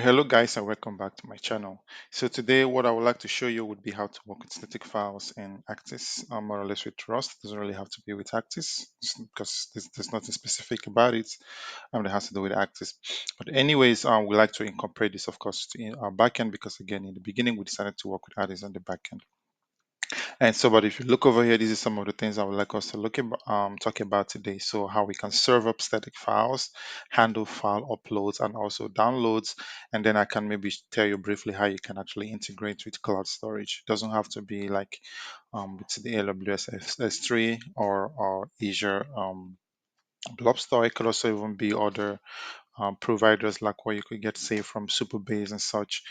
Hello guys and welcome back to my channel. So today what I would like to show you would be how to work with static files in Actix, more or less with Rust. It doesn't really have to be with Actix because there's nothing specific about it that has to do with Actix. But anyways, we like to incorporate this of course in our backend because again in the beginning we decided to work with Actix on the backend. And so, but if you look over here, these are some of the things I would like us to talk about today. So how we can serve up static files, handle file uploads and also downloads. And then I can maybe tell you briefly how you can actually integrate with cloud storage. It doesn't have to be like with the AWS S3 or Azure Blob Store. It could also even be other providers like what you could get, say, from Superbase and such.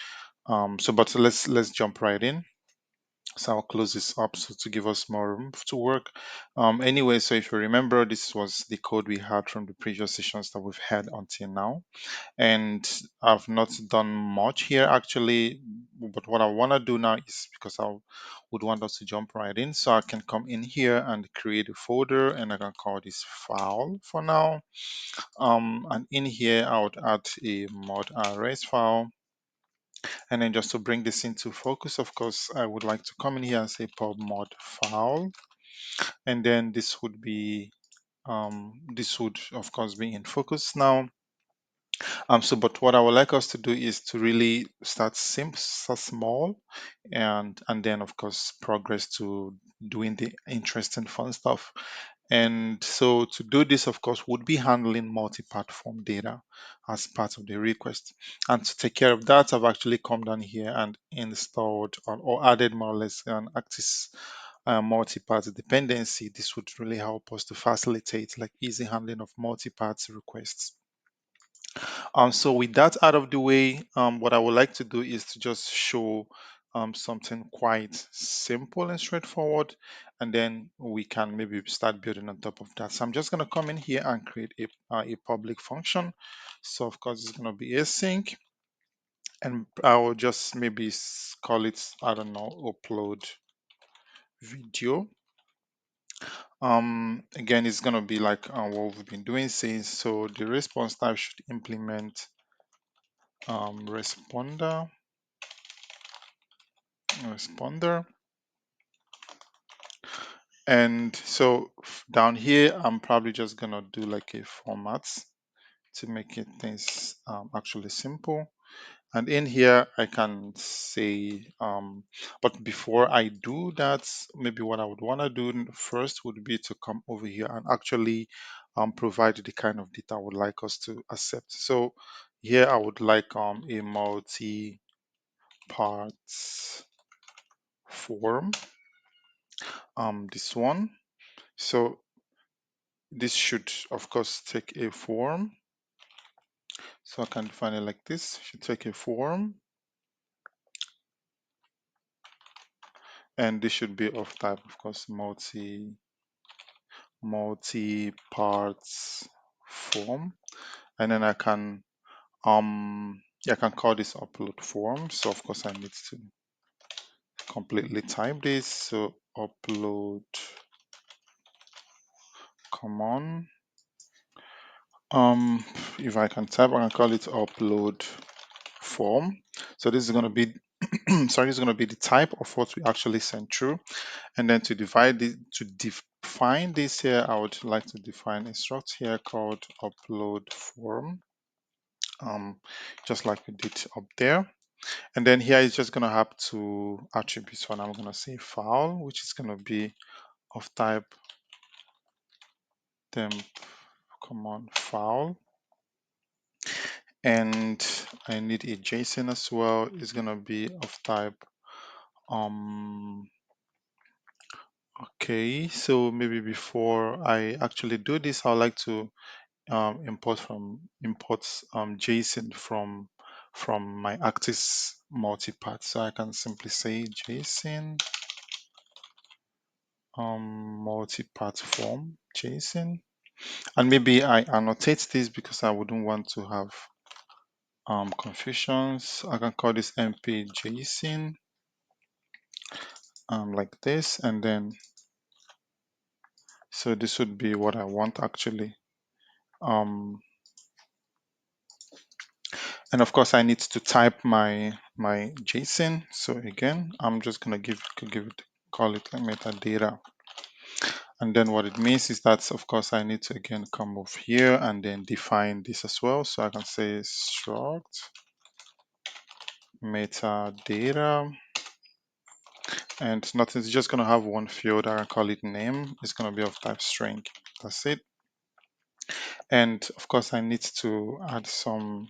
But let's jump right in. So I'll close this up so to give us more room to work. Anyway, so if you remember, this was the code we had from the previous sessions that we've had until now. And I've not done much here actually, but what I want to do now is because I would want us to jump right in. So I can come in here and create a folder and I can call this file for now. And in here, I would add a mod rs file. And then just to bring this into focus, of course, I would like to come in here and say pub mod file. And then this would of course be in focus now. But what I would like us to do is to really start small and then of course progress to doing the interesting fun stuff. And so to do this, of course, would be handling multi-platform data as part of the request. And to take care of that, I've actually come down here and installed or added more or less an Actix multi-path dependency. This would really help us to facilitate like easy handling of multi-path requests. So with that out of the way, what I would like to do is to just show something quite simple and straightforward, and then we can maybe start building on top of that. So I'm just going to come in here and create a public function. So of course it's going to be async, and I will just maybe call it, I don't know, upload video. Again, it's going to be like what we've been doing since. So the response type should implement responder. And so down here I'm probably just gonna do like a format to make it things actually simple. And in here I can say but before I do that, maybe what I would want to do first would be to come over here and actually provide the kind of data I would like us to accept. So here I would like a multi parts form, this one. So this should of course take a form. So I can define it like this. Should take a form, and this should be of type, of course, multi parts form. And then I can yeah, I can call this upload form. So of course I need to completely type this. So upload, come on. If I can type, I can call it upload form. So this is going to be sorry, this is going to be the type of what we actually send through. And then to define this here, I would like to define a struct here called upload form, just like we did up there. And then here is just going to have two attributes. One, I'm going to say file, which is going to be of type temp command file. And I need a JSON as well. It's going to be of type okay, so maybe before I actually do this, I'd like to import JSON from my Actix multipath. So I can simply say JSON multipath form JSON, and maybe I annotate this because I wouldn't want to have confusions. I can call this mp JSON like this, and then so this would be what I want actually. And of course, I need to type my JSON. So again, I'm just gonna call it like metadata. And then what it means is that, of course, I need to again come over here and then define this as well. So I can say struct metadata, and nothing. It's just gonna have one field. I can call it name. It's gonna be of type string. That's it. And of course, I need to add some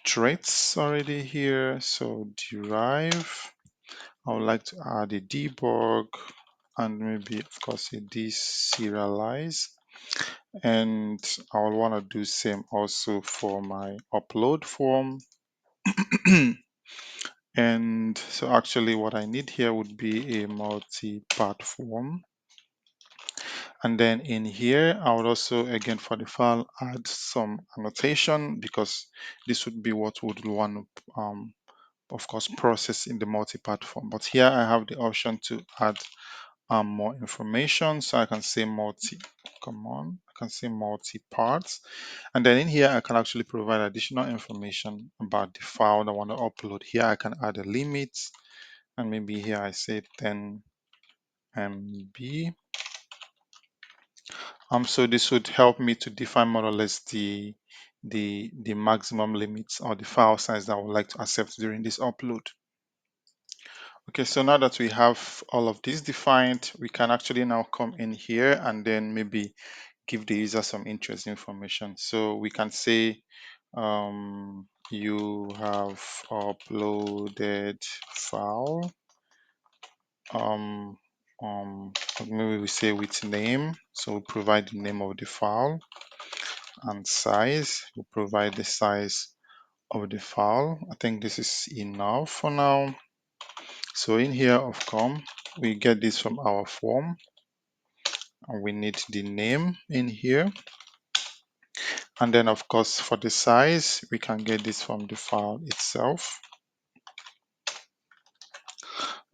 traits already here. So derive. I would like to add a debug and maybe, of course, a deserialize. And I will want to do same also for my upload form. And so actually what I need here would be a multi-part form. And then in here, I would also, again, for the file, add some annotation because this would be what would want to, of course, process in the multi-part form. But here I have the option to add more information. So I can say I can say multi-parts. And then in here, I can actually provide additional information about the file that I want to upload. Here, I can add a limit. And maybe here I say 10 MB. So this would help me to define more or less the maximum limits or the file size that I would like to accept during this upload. Okay, so now that we have all of this defined, we can actually now come in here and then maybe give the user some interesting information. So we can say you have uploaded file. Um, Maybe we say with name. So we provide the name of the file, and size. We provide the size of the file. I think this is enough for now. So in here of we get this from our form, and we need the name in here. And then of course for the size, we can get this from the file itself.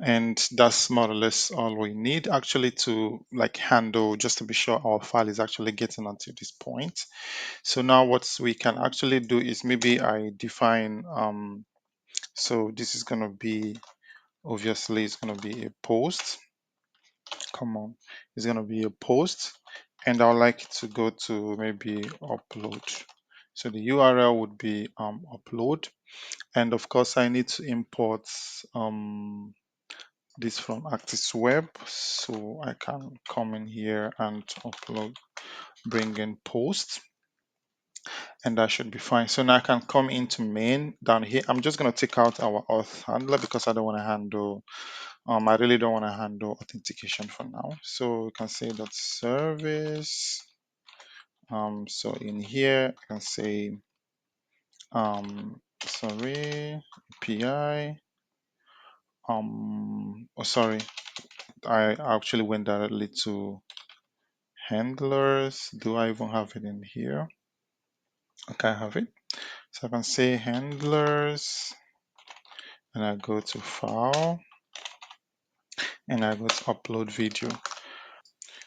And that's more or less all we need actually to like handle, just to be sure our file is actually getting onto this point. So now what we can actually do is maybe I define, so this is going to be, obviously it's going to be a post. Come on, it's going to be a post, and I'd like to go to maybe upload. So the URL would be upload, and of course I need to import this from Actix Web, so I can come in here and upload, bring in post, and that should be fine. So now I can come into main down here. I'm just going to take out our auth handler because I don't want to handle I really don't want to handle authentication for now. So we can say that service. So in here I can say sorry, API. Oh sorry, I actually went directly to handlers. Do I even have it in here? Okay, I have it. So I can say handlers, and I go to file, and I go to upload video.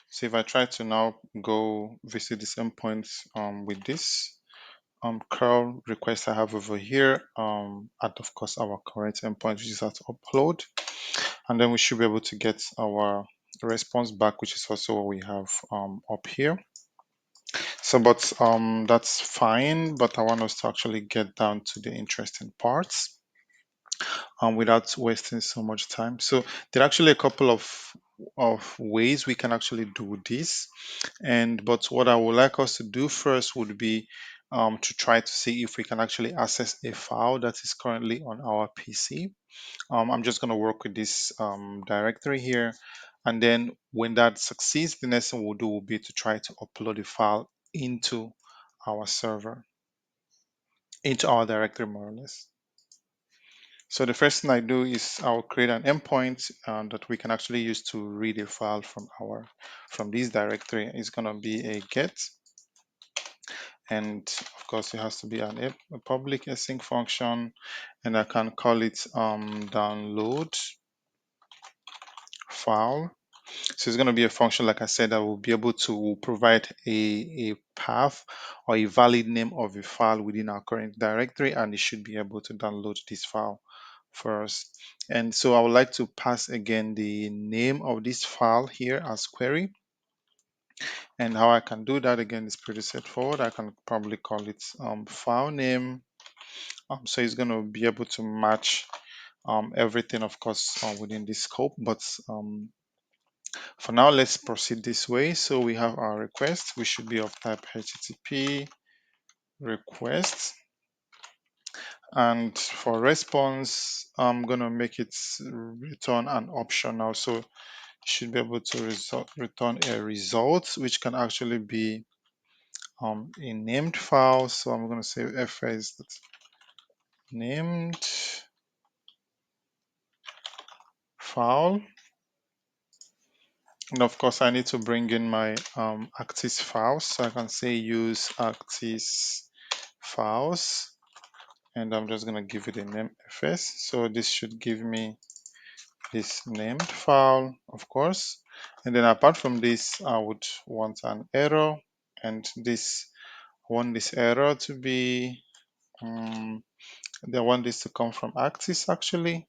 So if I try to now go visit this endpoint with this curl request I have over here, at of course our current endpoint, which is at upload, and then we should be able to get our response back, which is also what we have up here. So but that's fine, but I want us to actually get down to the interesting parts without wasting so much time. So there are actually a couple of ways we can actually do this, but what I would like us to do first would be to try to see if we can actually access a file that is currently on our PC. I'm just going to work with this directory here, and then when that succeeds, the next thing we'll do will be to try to upload the file into our server, into our directory more or less. So the first thing I do is I'll create an endpoint that we can actually use to read a file from this directory. It's gonna be a get, and of course it has to be a public async function, and I can call it download file. So it's going to be a function, like I said, that will be able to provide a path or a valid name of a file within our current directory, and it should be able to download this file for us. And so I would like to pass again the name of this file here as query. And how I can do that again is pretty straightforward. I can probably call it file name. So it's going to be able to match everything, of course, within this scope. But for now, let's proceed this way. So we have our request. We should be of type HTTP request. And for response, I'm going to make it return an optional. So you should be able to return a result, which can actually be a named file. So I'm going to say fs named file. And of course, I need to bring in my Actix files. So I can say use Actix files. And I'm just going to give it a name fs. So this should give me this named file, of course. And then apart from this, I would want an error. And this, I want this error to be, I want this to come from Actix actually.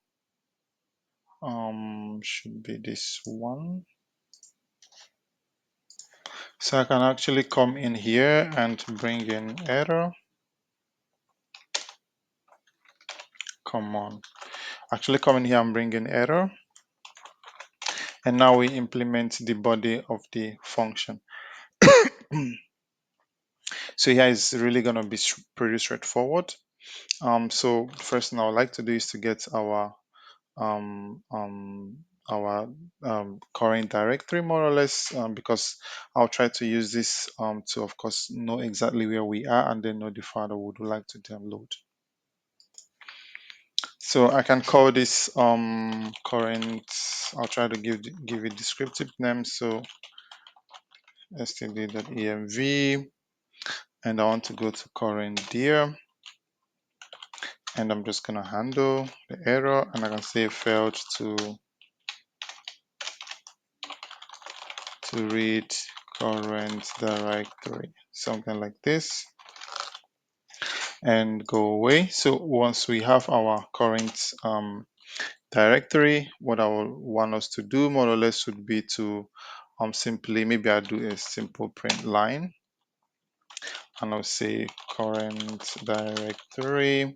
Should be this one. So I can actually come in here and bring in error. Come on. Actually come in here and bring in error. And now we implement the body of the function. So here is really going to be pretty straightforward. So first thing I would like to do is to get um, um, our current directory more or less, because I'll try to use this to of course know exactly where we are and then know the file that we would like to download. So I can call this current. I'll try to give it descriptive name. So std.env, and I want to go to current dir, and I'm just gonna handle the error, and I can say failed to read current directory, something like this, and go away. So once we have our current directory, what I will want us to do more or less would be to simply, maybe I'll do a simple print line, and I'll say current directory,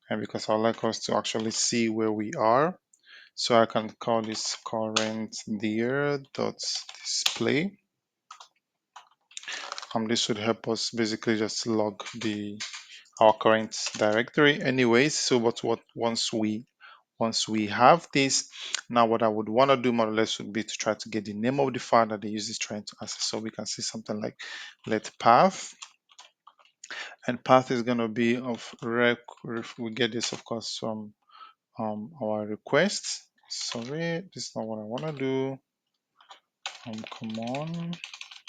and because I'd like us to actually see where we are, so I can call this current dir.display. This should help us basically just log our current directory anyways. So but what once we have this, now what I would want to do more or less would be to try to get the name of the file that the user is trying to access. So we can see something like let path, and path is going to be of we get this of course from our request. Sorry, this is not what I want to do. Come on.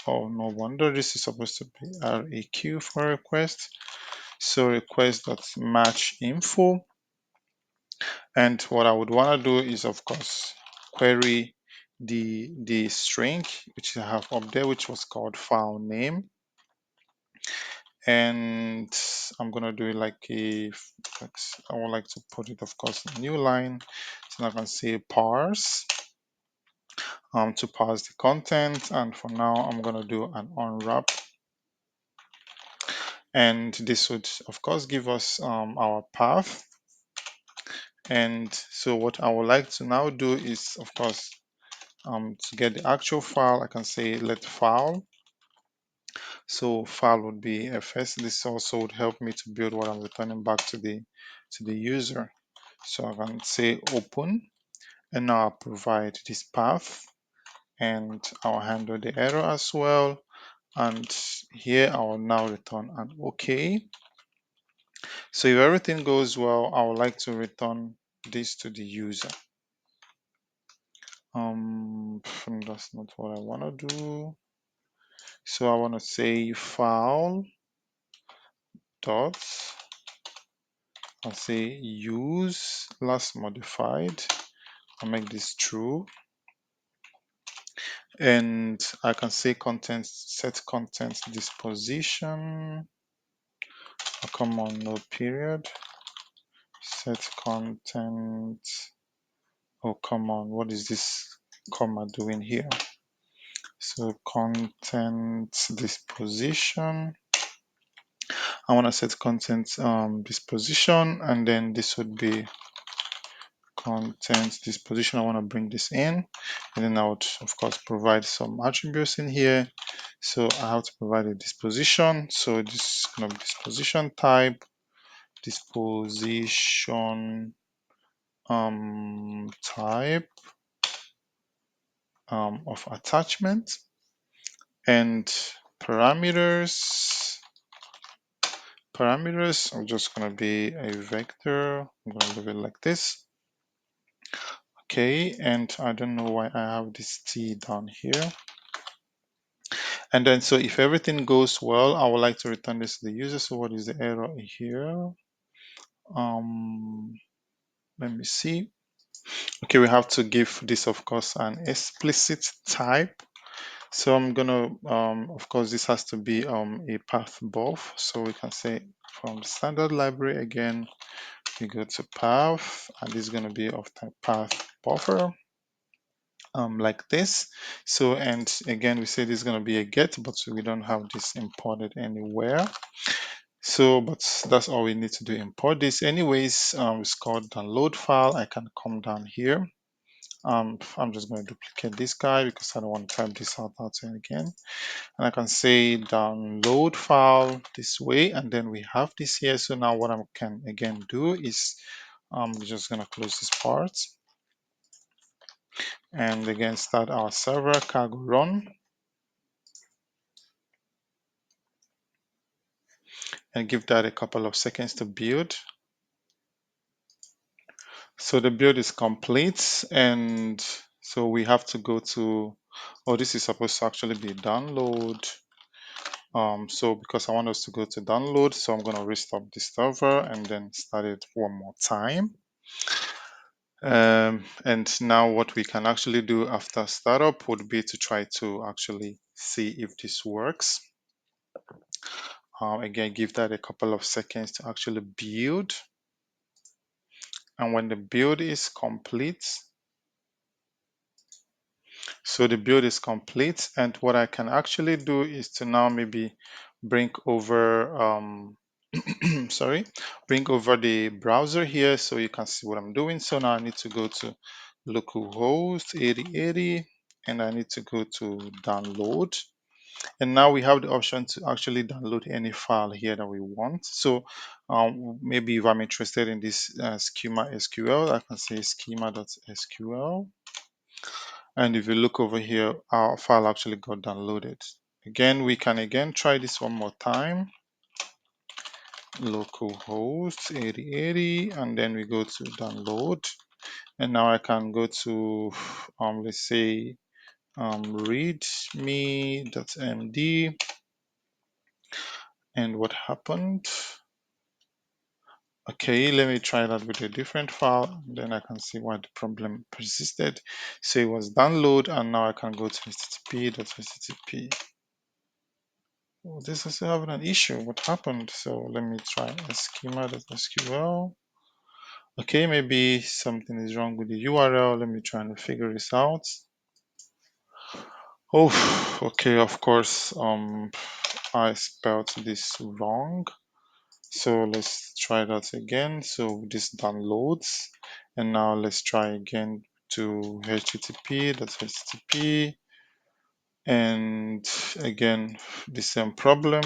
Oh, no wonder this is supposed to be REQ for request. So request.match info. And what I would want to do is, of course, query the string which I have up there, which was called file name. And I'm gonna do it like I would like to put it, of course, in a new line. So I can say parse to parse the content. And for now, I'm gonna do an unwrap. And this would, of course, give us our path. And so what I would like to now do is, of course, to get the actual file, I can say let file. So file would be fs. This also would help me to build what I'm returning back to the user. So I can say open, and now I'll provide this path, and I'll handle the error as well. And here I will now return an OK. So if everything goes well, I would like to return this to the user. That's not what I want to do. So I want to say file dot, I'll say use last modified I'll make this true. And I can say content, set content disposition. Oh, come on, no period. Set content. Oh, come on, what is this comma doing here? So content disposition. I want to set content disposition, and then this would be content disposition. I want to bring this in, and then I would of course provide some attributes in here. So I have to provide a disposition. So this is going to be disposition type, disposition type of attachment, and parameters. Parameters are just going to be a vector. I'm going to leave it like this. Okay, and I don't know why I have this T down here. And then, so if everything goes well, I would like to return this to the user. So what is the error here? Let me see. Okay, we have to give this, of course, an explicit type. So I'm gonna, of course, this has to be a path buff. So we can say from the standard library again, we go to path, and this is gonna be of type path buffer. Like this. So, and again, we say this is going to be a get, but we don't have this imported anywhere. So, but that's all we need to do, import this. Anyways, it's called download file. I can come down here. I'm just going to duplicate this guy because I don't want to type this out again. And I can say download file this way, and then we have this here. So now what I can again do is I'm just going to close this part. And again, start our server cargo run. And give that a couple of seconds to build. So the build is complete, and so we have to go to, oh, this is supposed to actually be download. So because I want us to go to download, so I'm going to restart the server and then start it one more time. And now what we can actually do after startup would be to try to actually see if this works. Again, give that a couple of seconds to actually build. And when the build is complete, so the build is complete, and what I can actually do is to now maybe bring over, sorry, bring over the browser here so you can see what I'm doing. So now I need to go to localhost 8080, and I need to go to download. And now we have the option to actually download any file here that we want. So maybe if I'm interested in this schema SQL, I can say schema.sql. And if you look over here, our file actually got downloaded. Again, we can again try this one more time. Localhost 8080, and then we go to download. And now I can go to, let's say, readme.md. And what happened? Okay, let me try that with a different file. Then I can see why the problem persisted. So it was download, and now I can go to http. Oh, this is having an issue. What happened? So let me try schema.sql. Okay, maybe something is wrong with the URL. Let me try and figure this out. Oh, okay, of course, I spelled this wrong. So let's try that again. So this downloads, and now let's try again to http, and again, the same problem.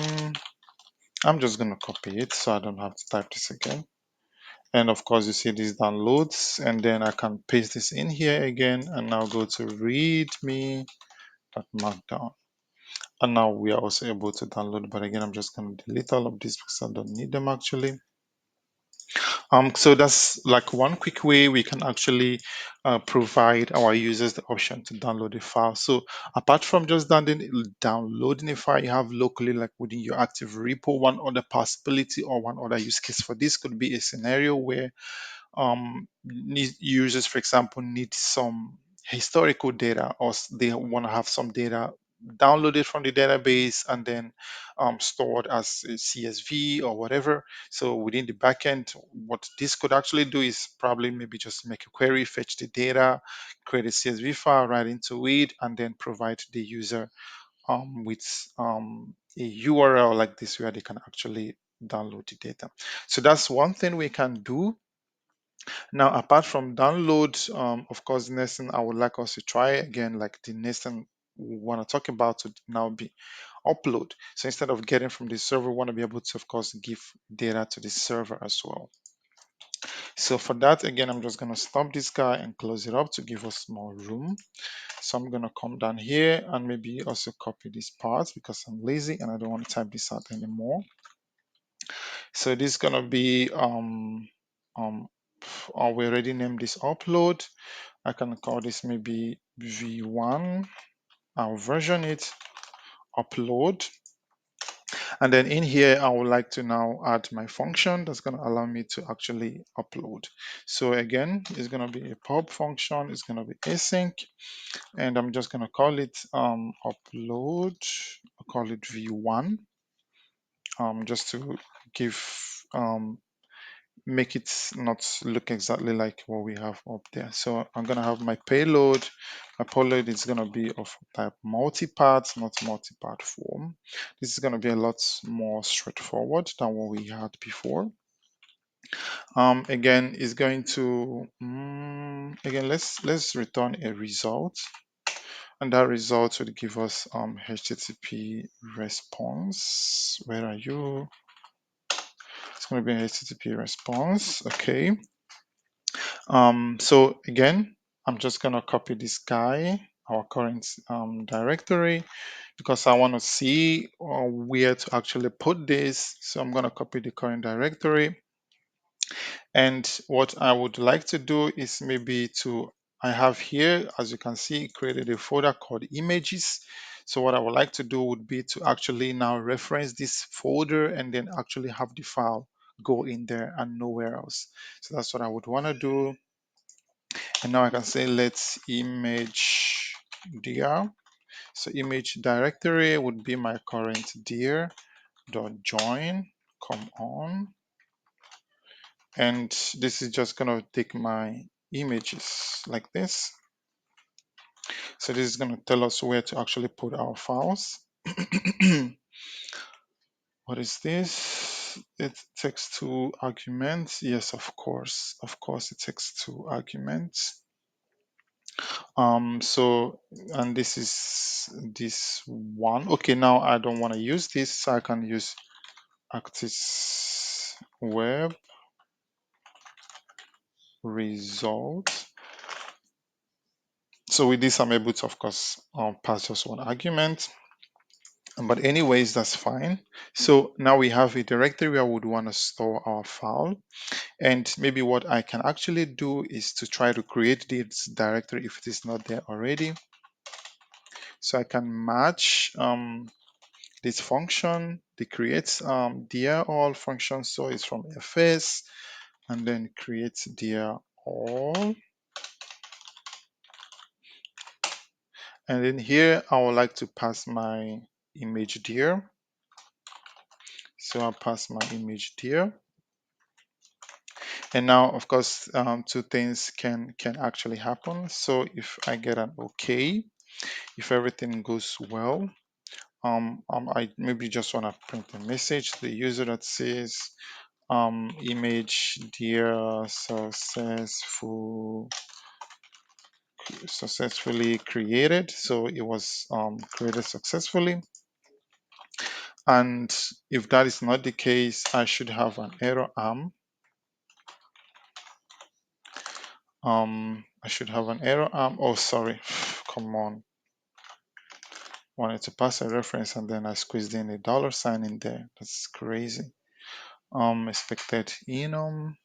I'm just going to copy it so I don't have to type this again. And of course, you see these downloads, and then I can paste this in here again, and now go to readme.markdown. And now we are also able to download, but again, I'm just going to delete all of this because I don't need them actually. So that's like one quick way we can actually provide our users the option to download a file. So apart from just downloading a file you have locally, like within your active repo, one other possibility or one other use case for this could be a scenario where users, for example, need some historical data, or they want to have some data downloaded from the database and then stored as a CSV or whatever. So within the backend, what this could actually do is probably maybe just make a query, fetch the data, create a CSV file, write into it, and then provide the user with a URL like this where they can actually download the data. So that's one thing we can do. Now, apart from download, of course, the next thing I would like us to try again, like the next thing we want to talk about would now be upload. So instead of getting from the server, we want to be able to, of course, give data to the server as well. So for that, again, I'm just going to stop this guy and close it up to give us more room. So I'm going to come down here and maybe also copy this part because I'm lazy and I don't want to type this out anymore. So this is going to be, we already named this upload. I can call this maybe V1. I'll version it, upload. And then in here, I would like to now add my function that's going to allow me to actually upload. So again, it's going to be a pub function. It's going to be async. And I'm just going to call it upload. I'll call it V1 just to give make it not look exactly like what we have up there. So I'm going to have my payload. My payload is going to be of type multi-part, not multi-part form. This is going to be a lot more straightforward than what we had before. Again, it's going to again let's return a result, and that result will give us HTTP response. Where are you? It's going to be an HTTP response. Okay. So again, I'm just gonna copy this guy, our current directory, because I want to see where to actually put this. So I'm gonna copy the current directory. And what I would like to do is maybe I have here, as you can see, created a folder called images. So what I would like to do would be to actually now reference this folder and then actually have the file go in there and nowhere else. So that's what I would want to do. And now I can say let's image dir. So image directory would be my current dir dot join. Come on. And this is just going to take my images like this. So this is going to tell us where to actually put our files. What is this? It takes two arguments. Yes, of course. Of course, it takes two arguments. So, and this is this one. Okay, now I don't want to use this, so I can use Actix Web result. So with this, I'm able to, of course, pass just one argument. But anyways, that's fine. So now we have a directory where I would want to store our file. And maybe what I can actually do is to try to create this directory if it is not there already. So I can match this function, the creates dir all function. So it's from fs and then creates dir all. And then here I would like to pass my image dir. So I'll pass my image dir. And now, of course, two things can actually happen. So if I get an okay, if everything goes well, I maybe just want to print a message to the user that says image dir successfully created. So it was created successfully. And if that is not the case, I should have an error arm. I should have an error arm. Oh, sorry. Come on. Wanted to pass a reference and then I squeezed in a $sign in there. That's crazy. Expected enum.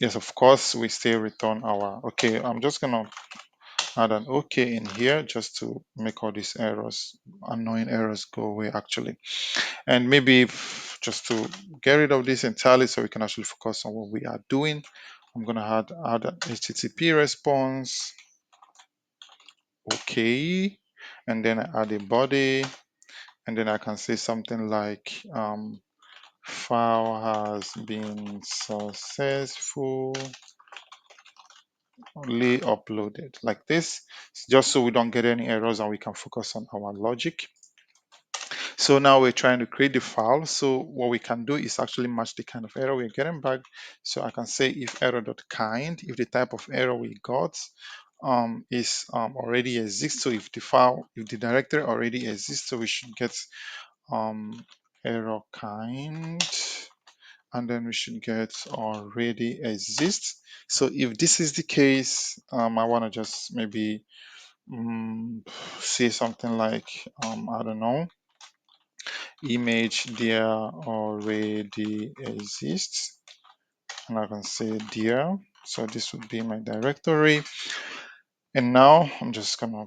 Yes, of course, we still return our, okay, I'm just gonna add an okay in here just to make all these errors, annoying errors go away actually. And maybe just to get rid of this entirely so we can actually focus on what we are doing, I'm gonna add an HTTP response. Okay, and then I add a body, and then I can say something like file has been successfully uploaded, like this, just so we don't get any errors and we can focus on our logic. So now we're trying to create the file. So what we can do is actually match the kind of error we're getting back. So I can say if error.kind, if the type of error we got is already exists. So if the file, if the directory already exists, so we should get error kind, and then we should get already exists. So if this is the case, I want to just maybe say something like I don't know, image there already exists, and I can say there. So this would be my directory, and now I'm just gonna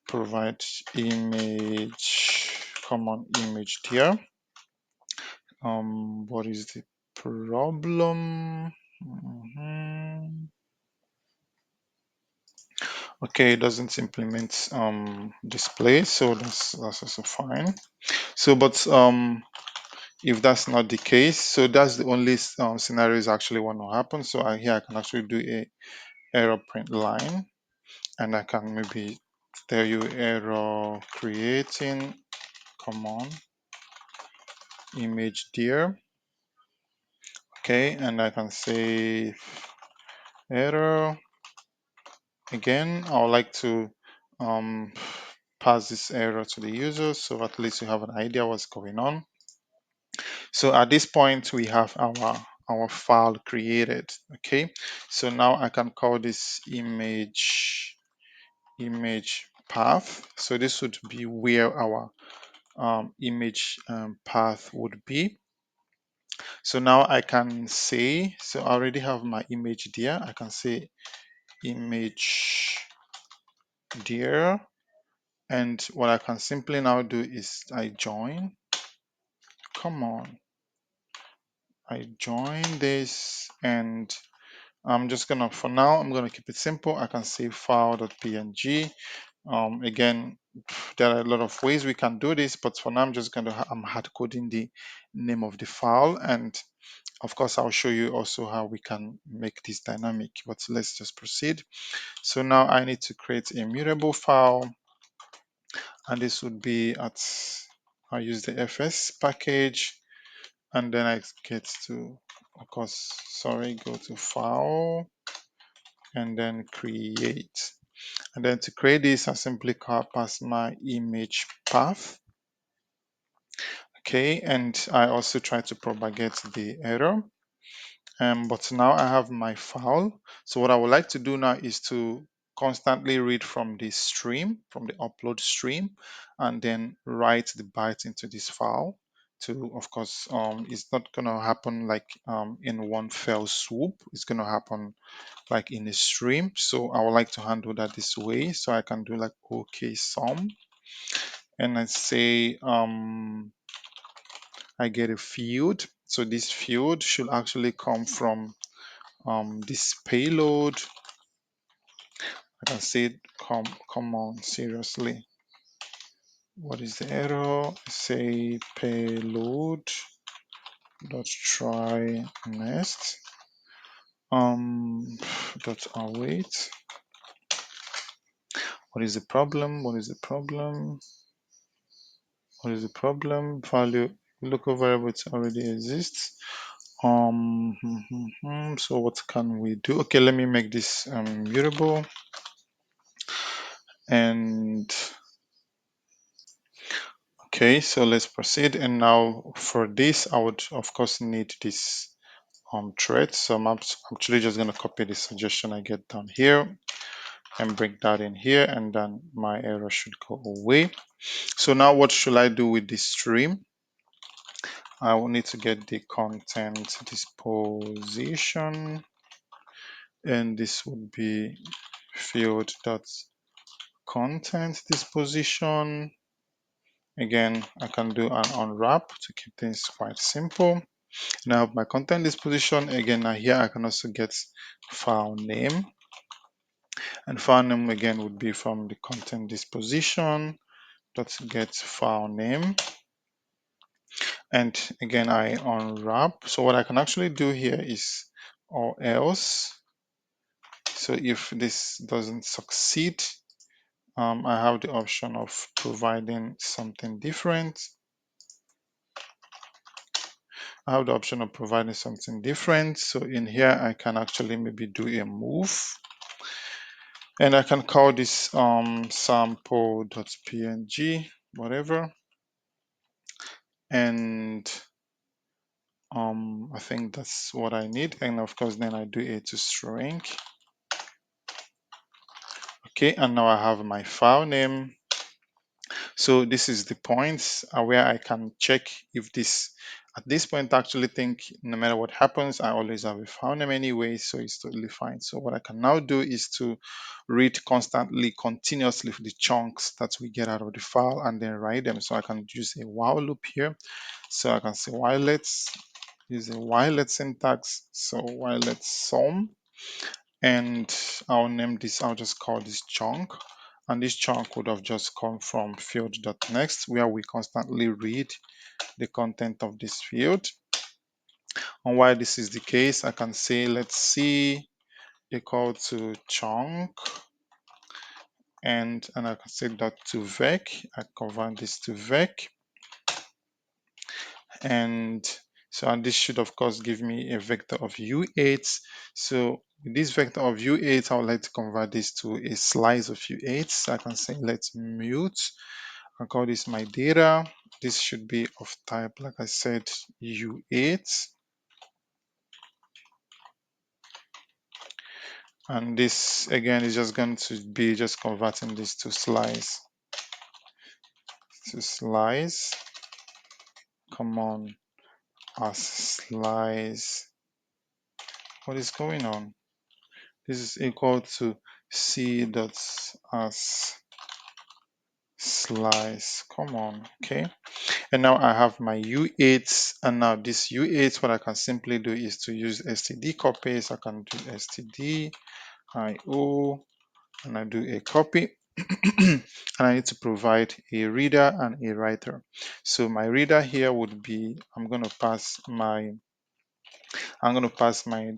provide image, common image there. What is the problem? Okay, it doesn't implement display, so that's also fine. So but if that's not the case, so that's the only scenarios actually want to happen. So here I can actually do a error print line, and I can maybe tell you error creating common image there. Okay, and I can say error. Again, I would like to um, pass this error to the user, so at least you have an idea what's going on. So at this point, we have our file created. Okay, so now I can call this image path. So this would be where our image path would be. So now I can say, so I already have my image there. I can say image there, and what I can simply now do is I join. Come on, I join this, and I'm just gonna, for now, I'm gonna keep it simple. I can say file.png. Again, there are a lot of ways we can do this, but for now, I'm just gonna, I'm hard coding the name of the file, and of course, I'll show you also how we can make this dynamic, but let's just proceed. So now I need to create a mutable file, and this would be I use the fs package, and then I get to, of course, sorry, go to file, and then create. And then to create this, I simply pass my image path. Okay, and I also try to propagate the error. But now I have my file. So what I would like to do now is to constantly read from the stream, from the upload stream, and then write the byte into this file. To, of course, it's not gonna happen like in one fell swoop. It's gonna happen like in a stream. So I would like to handle that this way. So I can do like OK sum, and I say I get a field. So this field should actually come from this payload. I can say come on, seriously. What is the error? Say payload dot try next dot await. What is the problem? What is the problem? What is the problem? Value local variable already exists. So what can we do? Okay, let me make this mutable, and okay, so let's proceed. And now for this, I would of course need this thread. So I'm actually just going to copy the suggestion I get down here and bring that in here, and then my error should go away. So now what should I do with this stream? I will need to get the content disposition, and this would be field dot content disposition. Again, I can do an unwrap to keep things quite simple. Now I have my content disposition. Again, now here I can also get file name, and file name again would be from the content disposition dot get file name. And again, I unwrap. So what I can actually do here is or else. So if this doesn't succeed, I have the option of providing something different. I have the option of providing something different. So in here, I can actually maybe do a move, and I can call this sample.png, whatever. And I think that's what I need. And of course, then I do a to string. Okay, and now I have my file name. So this is the points where I can check if this, at this point, I actually think no matter what happens, I always have a file name anyway, so it's totally fine. So what I can now do is to read constantly, continuously the chunks that we get out of the file and then write them. So I can use a while loop here. So I can say whilelet, use a whilelet syntax. So whilelet sum, and I'll name this, I'll just call this chunk. And this chunk would have just come from field.next, where we constantly read the content of this field. And while this is the case, I can say, let's see, equal to chunk, and I can say dot to vec. I convert this to vec, and so and this should of course give me a vector of u8. So with this vector of u8, I would like to convert this to a slice of u8. So I can say let's mute. I'll call this my data. This should be of type, like I said, u8. And this again is just going to be just converting this to slice. To slice. Come on. As slice. What is going on? This is equal to c dot as slice. Come on. Okay. And now I have my u8, and now this u8, what I can simply do is to use std copy. So I can do std io, and I do a copy. And I need to provide a reader and a writer. So my reader here would be, I'm going to pass my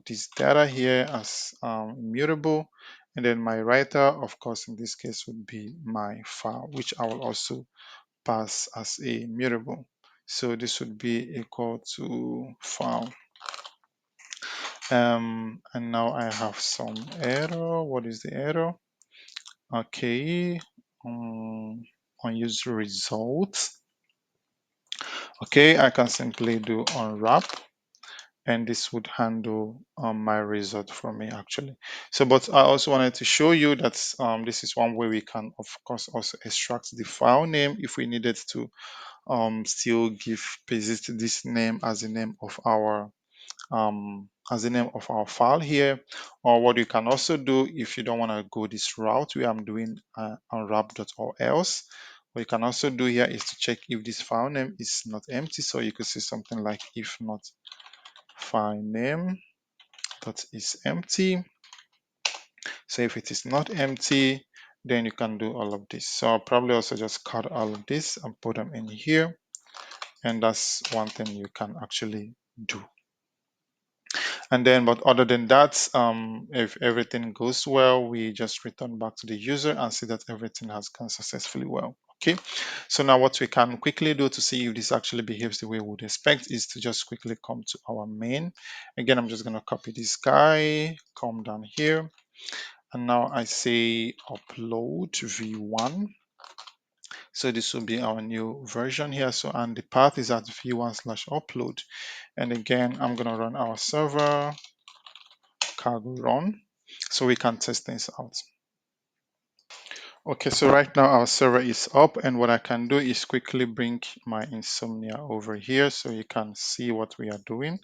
this data here as immutable, and then my writer, of course, in this case would be my file, which I will also pass as a mutable. So this would be equal to file. And now I have some error. What is the error? Okay, unused results. Okay, I can simply do unwrap, and this would handle my result for me actually. So, but I also wanted to show you that this is one way we can, of course, also extract the file name if we needed to still give persist this name as the name of our file here. Or what you can also do if you don't want to go this route where I'm doing unwrap.or-else, what you can also do here is to check if this file name is not empty. So you could say something like if not file name that is empty. So if it is not empty, then you can do all of this. So I'll probably also just cut all of this and put them in here. And that's one thing you can actually do. And then, but other than that, if everything goes well, we just return back to the user and see that everything has gone successfully well. Okay, so now what we can quickly do to see if this actually behaves the way we would expect is to just quickly come to our main. Again, I'm just going to copy this guy, come down here, and now I say upload v1. So this will be our new version here. So, and the path is at v1/upload. And again, I'm going to run our server cargo run so we can test things out. Okay, so right now our server is up, and what I can do is quickly bring my Insomnia over here so you can see what we are doing.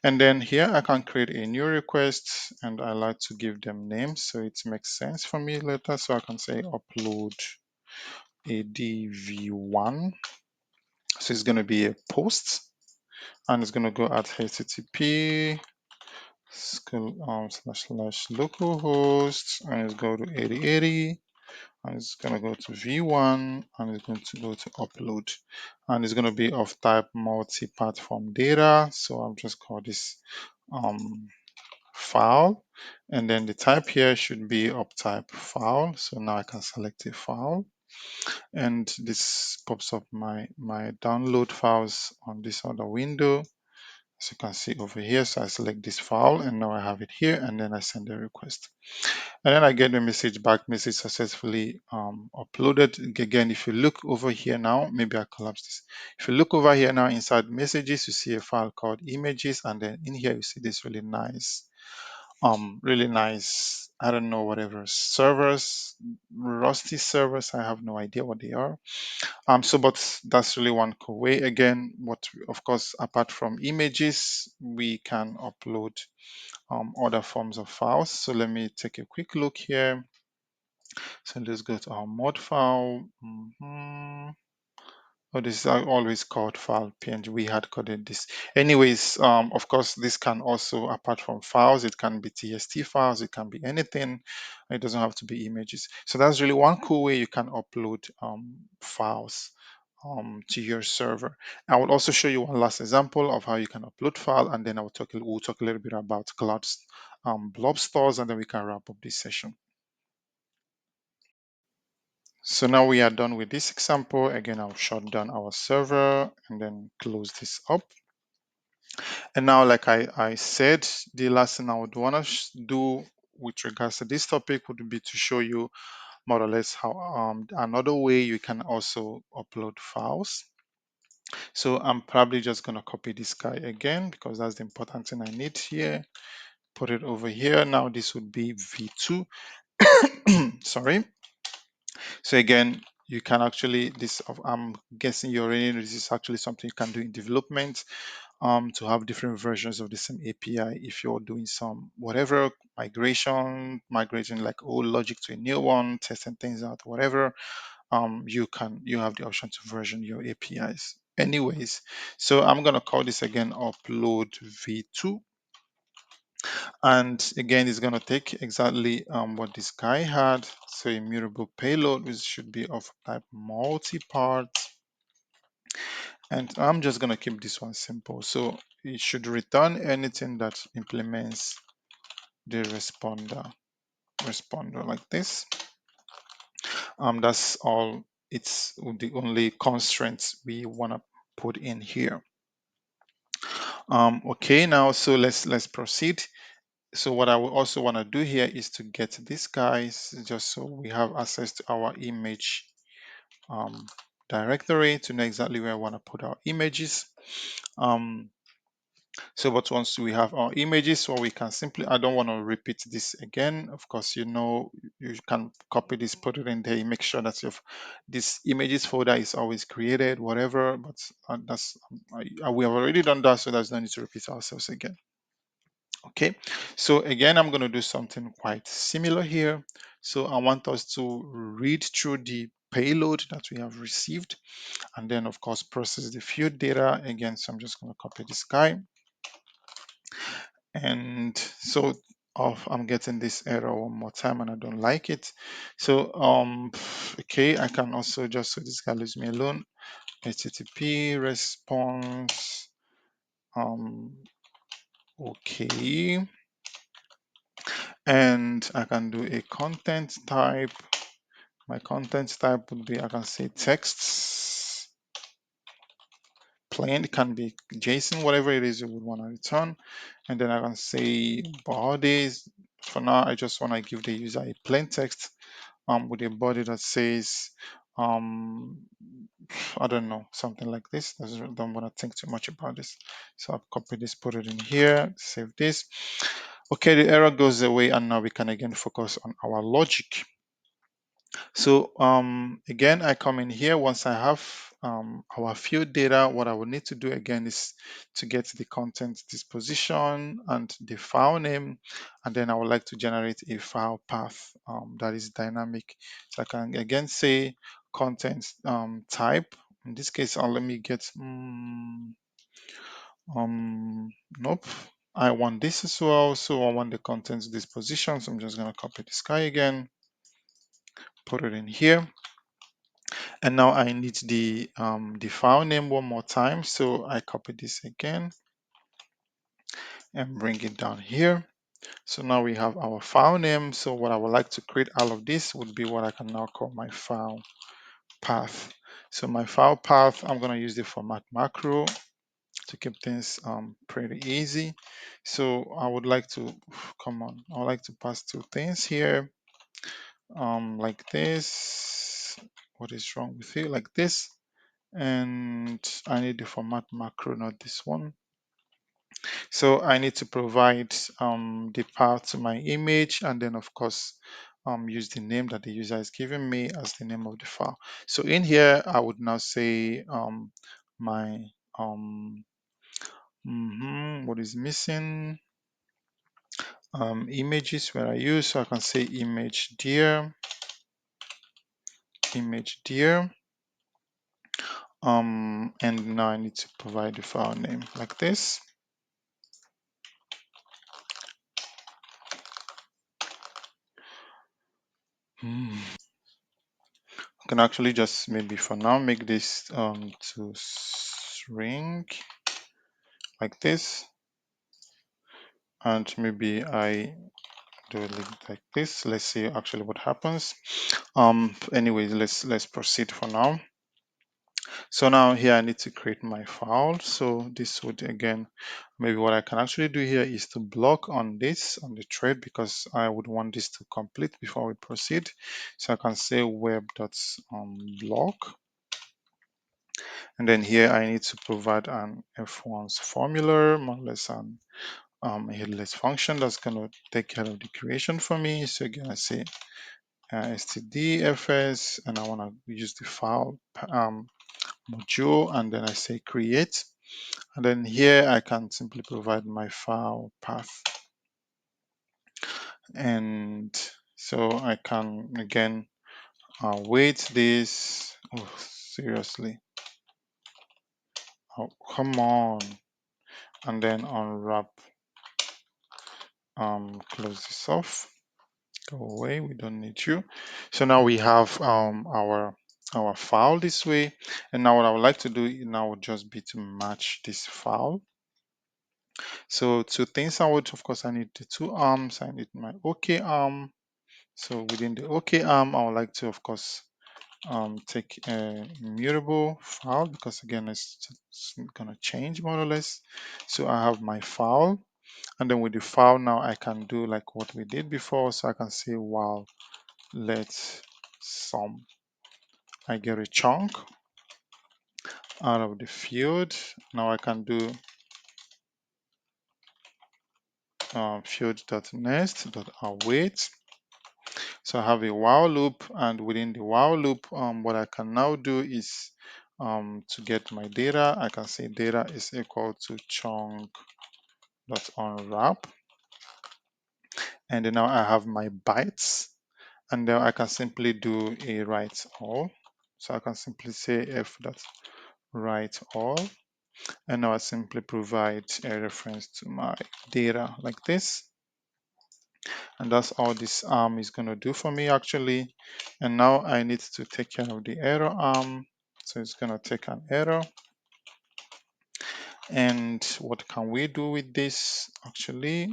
And then here I can create a new request, and I like to give them names so it makes sense for me later. So I can say upload adv1. So it's going to be a post. and it's going to go at http / localhost, and it's go to 8080, and it's going to go to v1, and it's going to go to upload, and it's going to be of type multi-platform data. So I'm just call this file, and then the type here should be of type file. So now I can select a file, and this pops up my download files on this other window, as you can see over here. So I select this file, and now I have it here, and then I send a request, and then I get the message back, message successfully uploaded. Again, if you look over here now, maybe I collapse this. If you look over here now inside messages, you see a file called images, and then in here you see this really nice, I don't know, whatever servers, rusty servers, I have no idea what they are. So but that's really one cool way. Again, what of course, apart from images, we can upload other forms of files. So let me take a quick look here. So let's go to our mod file. Oh, this is always called file png. We had coded this. Anyways, of course, this can also, apart from files, it can be TST files, it can be anything. It doesn't have to be images. So that's really one cool way you can upload files to your server. I will also show you one last example of how you can upload file, and then we'll talk a little bit about cloud blob stores, and then we can wrap up this session. So now we are done with this example. Again, I'll shut down our server and then close this up. And now, like I said, the last thing I would want to do with regards to this topic would be to show you more or less how another way you can also upload files. So I'm probably just going to copy this guy again, because that's the important thing I need here. Put it over here. Now this would be v2. Sorry. So again, you can actually, I'm guessing you already know this is actually something you can do in development, to have different versions of the same API. If you're doing some whatever migrating like old logic to a new one, testing things out, whatever, you have the option to version your APIs. Anyways, so I'm gonna call this again upload v2. And again, it's going to take exactly what this guy had. So immutable payload, which should be of type multi-part. And I'm just going to keep this one simple. So it should return anything that implements the responder like this. That's all. It's the only constraints we want to put in here. Okay, now so let's proceed. So what I will also want to do here is to get these guys, just so we have access to our image directory, to know exactly where I want to put our images. But once we have our images, so we can simply, I don't want to repeat this again. Of course, you can copy this, put it in there, make sure that this images folder is always created, whatever. But we have already done that, so there's no need to repeat ourselves again. Okay, so again, I'm going to do something quite similar here. So I want us to read through the payload that we have received, and then of course process the field data again. So I'm just going to copy this guy, and so I'm getting this error one more time, and I don't like it. So okay, I can also just, so this guy leaves me alone, http response okay, and I can do a content type. My content type would be, I can say texts, plain, it can be JSON, whatever it is you would want to return. And then I can say bodies. For now, I just want to give the user a plain text with a body that says, I don't know, something like this. I don't want to think too much about this. So I'll copy this, put it in here, save this. Okay, the error goes away, and now we can again focus on our logic. So again, I come in here. Once I have our field data, what I will need to do again is to get the content disposition and the file name, and then I would like to generate a file path that is dynamic. So I can again say content type. In this case, let me get Nope. I want this as well, so I want the contents this position, so I'm just gonna copy this guy again, put it in here, and now I need the file name one more time, so I copy this again and bring it down here. So now we have our file name. So what I would like to create out of this would be what I can now call my file path. So my file path, I'm gonna use the format macro to keep things pretty easy. So I would like to, come on, I would like to pass two things here, like this. What is wrong with it? Like this. And I need the format macro, not this one. So I need to provide the path to my image, and then of course use the name that the user is giving me as the name of the file. So in here, I would now say my what is missing, images where I use. So I can say image dir, and now I need to provide the file name like this. I can actually just maybe for now make this to string like this, and maybe I do it like this. Let's see actually what happens. Anyways, let's proceed for now. So now here I need to create my file. So this would again, maybe what I can actually do here is to block on this on the thread, because I would want this to complete before we proceed. So I can say web.block. And then here I need to provide an F1's formula, more or less a headless function that's going to take care of the creation for me. So again, I say stdfs, and I want to use the file module, and then I say create. And then here I can simply provide my file path. And so I can again wait this. Oh, seriously. Oh, come on. And then unwrap, close this off, go away, we don't need you. So now we have our file this way, and now what I would like to do now would just be to match this file. So two things I would, of course, I need the two arms, I need my OK arm. So within the OK arm, I would like to, of course, take a mutable file, because again it's gonna change more or less. So I have my file, and then with the file now I can do like what we did before. So I can say while let sum, I get a chunk out of the field. Now I can do field.next.await. So I have a while loop, and within the while loop, what I can now do is to get my data, I can say data is equal to chunk.unwrap, and then now I have my bytes, and then I can simply do a write all. So I can simply say f.write all, and now I simply provide a reference to my data like this. And that's all this arm is going to do for me actually. And now I need to take care of the error arm. So it's going to take an error. And what can we do with this actually?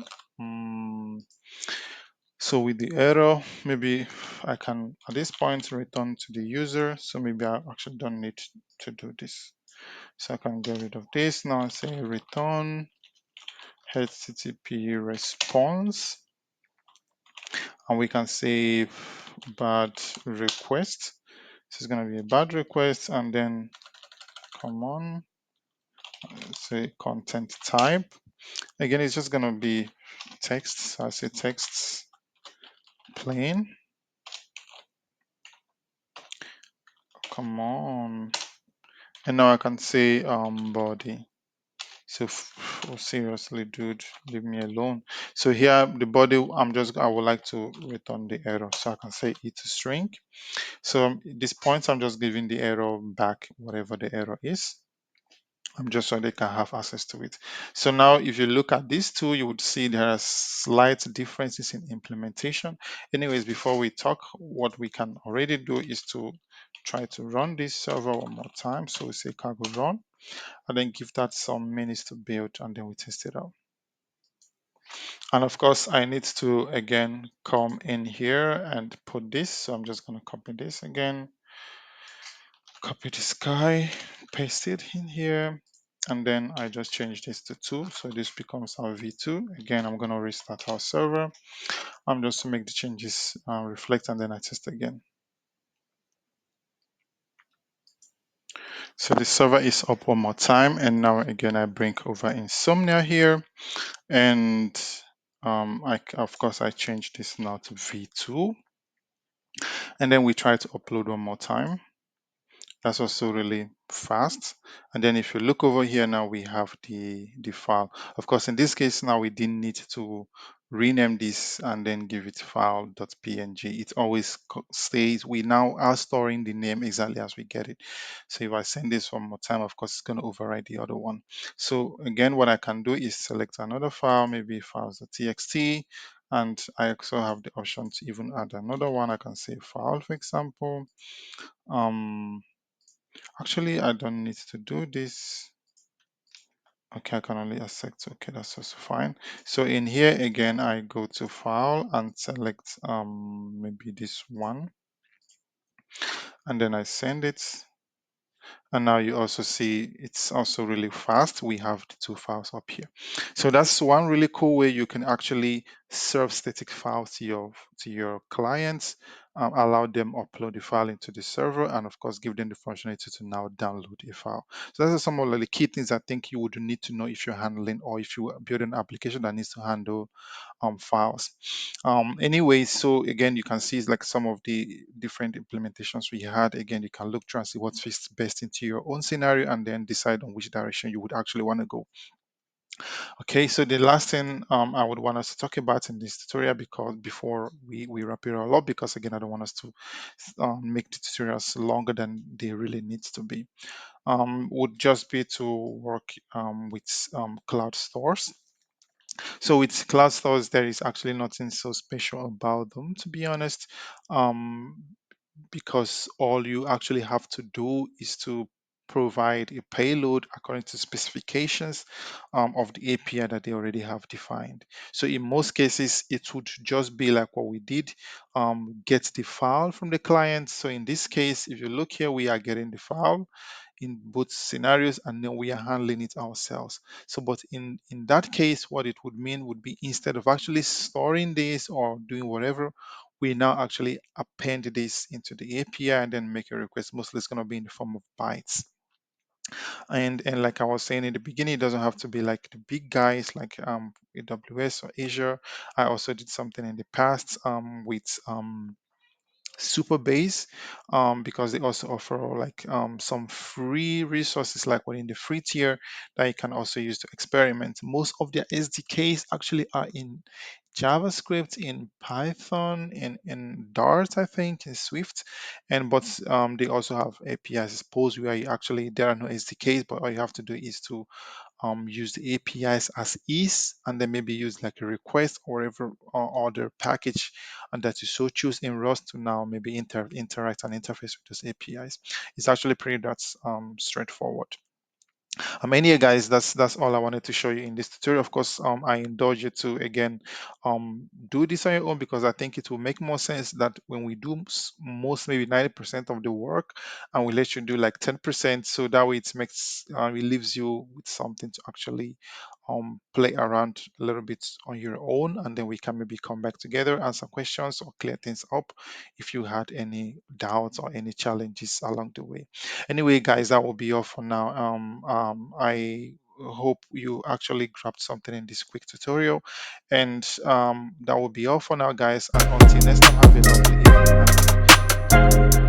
So with the error, maybe I can at this point return to the user. So maybe I actually don't need to do this. So I can get rid of this. Now I say return HTTP response, and we can say bad request. This is going to be a bad request, and then come on, say content type. Again, it's just going to be text. So I say text plain. Come on, and now I can say body. So oh, seriously, dude, leave me alone. So here the body, I would like to return the error. So I can say it string. So at this point, I'm just giving the error back, whatever the error is. just so they can have access to it. So now if you look at these two, you would see there are slight differences in implementation. Anyways, before we talk, what we can already do is to try to run this server one more time. So we say cargo run and then give that some minutes to build, and then we test it out. And of course, I need to again come in here and put this. So I'm just going to copy this again, copy this guy, paste it in here, and then I just change this to 2. So this becomes our v2. Again, I'm going to restart our server. I'm just to make the changes reflect, and then I test again. So the server is up one more time, and now again I bring over Insomnia here, and of course I change this now to v2, and then we try to upload one more time. That's also really fast. And then if you look over here now, we have the file. Of course, in this case now we didn't need to rename this and then give it file.png. It always stays. We now are storing the name exactly as we get it. So if I send this one more time, of course, it's going to override the other one. So again, what I can do is select another file, maybe files.txt. And I also have the option to even add another one. I can say file, for example. Actually, I don't need to do this. Okay, I can only accept. Okay, that's also fine. So in here again, I go to file and select maybe this one, and then I send it. And now you also see it's also really fast. We have the 2 files up here. So that's one really cool way you can actually serve static files to your clients, allow them upload the file into the server, and of course give them the functionality to now download a file. So those are some of the key things I think you would need to know if you're handling or if you build an application that needs to handle files. Anyway, so again, you can see like some of the different implementations we had. Again, you can look through and see what fits best into your own scenario and then decide on which direction you would actually want to go. Okay, so the last thing I would want us to talk about in this tutorial, because before we wrap it all up, because again, I don't want us to make the tutorials longer than they really need to be, would just be to work with cloud stores. So with cloud stores, there is actually nothing so special about them, to be honest, um, because all you actually have to do is to provide a payload according to specifications of the API that they already have defined. So in most cases, it would just be like what we did, get the file from the client. So in this case, if you look here, we are getting the file in both scenarios, and then we are handling it ourselves. So but in that case, what it would mean would be, instead of actually storing this or doing whatever, we now actually append this into the API and then make a request. Mostly it's going to be in the form of bytes. And like I was saying in the beginning, it doesn't have to be like the big guys like AWS or Azure. I also did something in the past with Superbase, because they also offer like some free resources like within the free tier that you can also use to experiment. Most of their SDKs actually are in JavaScript, in Python, in Dart, I think, in Swift, and but they also have APIs. I suppose where you actually, there are no SDKs, but all you have to do is to use the APIs as is, and then maybe use like a request or whatever other package and that you so choose in Rust to now maybe interact and interface with those APIs. It's actually pretty that's straightforward. Anyway, guys, that's all I wanted to show you in this tutorial. Of course, I indulge you to again do this on your own, because I think it will make more sense that when we do most, maybe 90% of the work, and we let you do like 10%, so that way it makes it leaves you with something to actually play around a little bit on your own, and then we can maybe come back together, answer questions, or clear things up if you had any doubts or any challenges along the way. Anyway, guys, that will be all for now. I hope you actually grabbed something in this quick tutorial, and that will be all for now, guys. And until next time, have a lovely evening.